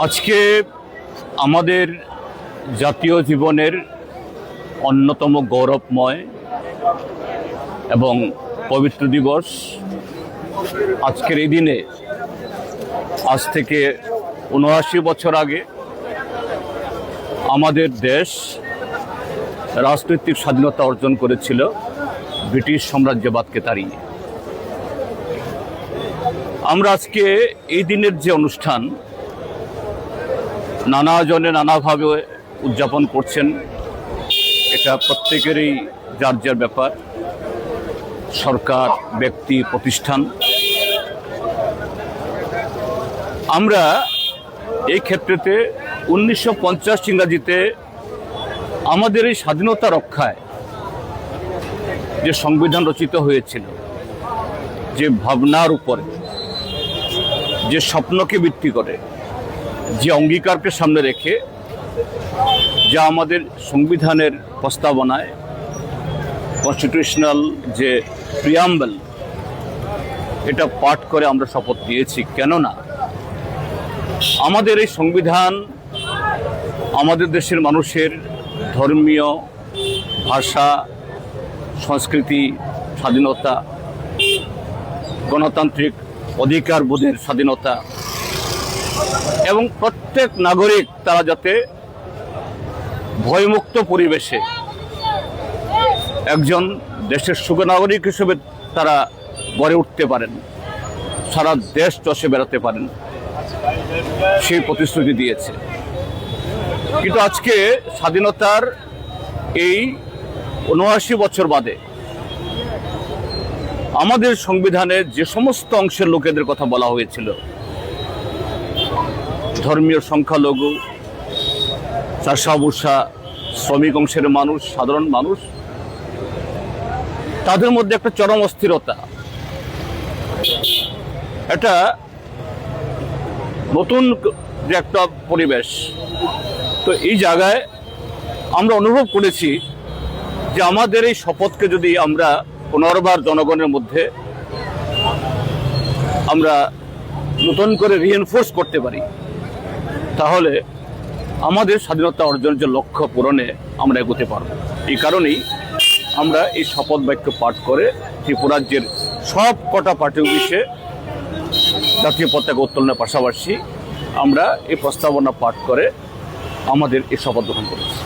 আজকে আমাদের জাতীয় জীবনের অন্যতম গৌরবময় এবং পবিত্র দিবস। আজকের এই দিনে আজ থেকে ৭৯ বছর আগে আমাদের দেশ রাজনৈতিক স্বাধীনতা অর্জন করেছিল ব্রিটিশ সাম্রাজ্যবাদকে তাড়িয়ে। আমরা আজকে এই দিনের যে অনুষ্ঠান নানা জনে নানাভাবে উদযাপন করছেন, এটা প্রত্যেকেরই যার যার ব্যাপার, সরকার, ব্যক্তি, প্রতিষ্ঠান। আমরা এই ক্ষেত্রেতে ১৯৫০ ইংরাজিতে আমাদের এই স্বাধীনতা রক্ষায় যে সংবিধান রচিত হয়েছিল, যে ভাবনার উপরে, যে স্বপ্নকে ভিত্তি করে, যে অঙ্গীকারকে সামনে রেখে, যা আমাদের সংবিধানের প্রস্তাবনায় কনস্টিটিউশনাল যে প্রিয়াম্বল, এটা পাঠ করে আমরা শপথ নিয়েছি। কেননা আমাদের এই সংবিধান আমাদের দেশের মানুষের ধর্মীয়, ভাষা, সংস্কৃতি, স্বাধীনতা, গণতান্ত্রিক অধিকার বোধের স্বাধীনতা এবং প্রত্যেক নাগরিক তারা যাতে ভয়মুক্ত পরিবেশে একজন দেশের সুনাগরিক হিসেবে তারা গড়ে উঠতে পারেন, সারা দেশ চষে বেড়াতে পারেন, সেই প্রতিশ্রুতি দিয়েছে। কিন্তু আজকে স্বাধীনতার এই ৭৯ বছর বাদে আমাদের সংবিধানে যে সমস্ত অংশের লোকেদের কথা বলা হয়েছিল, ধর্মীয় সংখ্যালঘু, চাষাভূষা, শ্রমিক অংশের মানুষ, সাধারণ মানুষ, তাদের মধ্যে একটা চরম অস্থিরতা, একটা নতুন যে একটা পরিবেশ। তো এই জায়গায় আমরা অনুভব করেছি যে আমাদের এই শপথকে যদি আমরা পুনর্বার জনগণের মধ্যে আমরা নতুন করে রিএনফোর্স করতে পারি, তাহলে আমাদের স্বাধীনতা অর্জনের যে লক্ষ্য পূরণে আমরা এগোতে পারব। এই কারণেই আমরা এই শপথ বাক্য পাঠ করে ত্রিপুরাজ্যের সব কটা পার্টি অফিসে জাতীয় পতাকা উত্তোলনের পাশাপাশি আমরা এই প্রস্তাবনা পাঠ করে আমাদের এই শপথ গ্রহণ করেছি।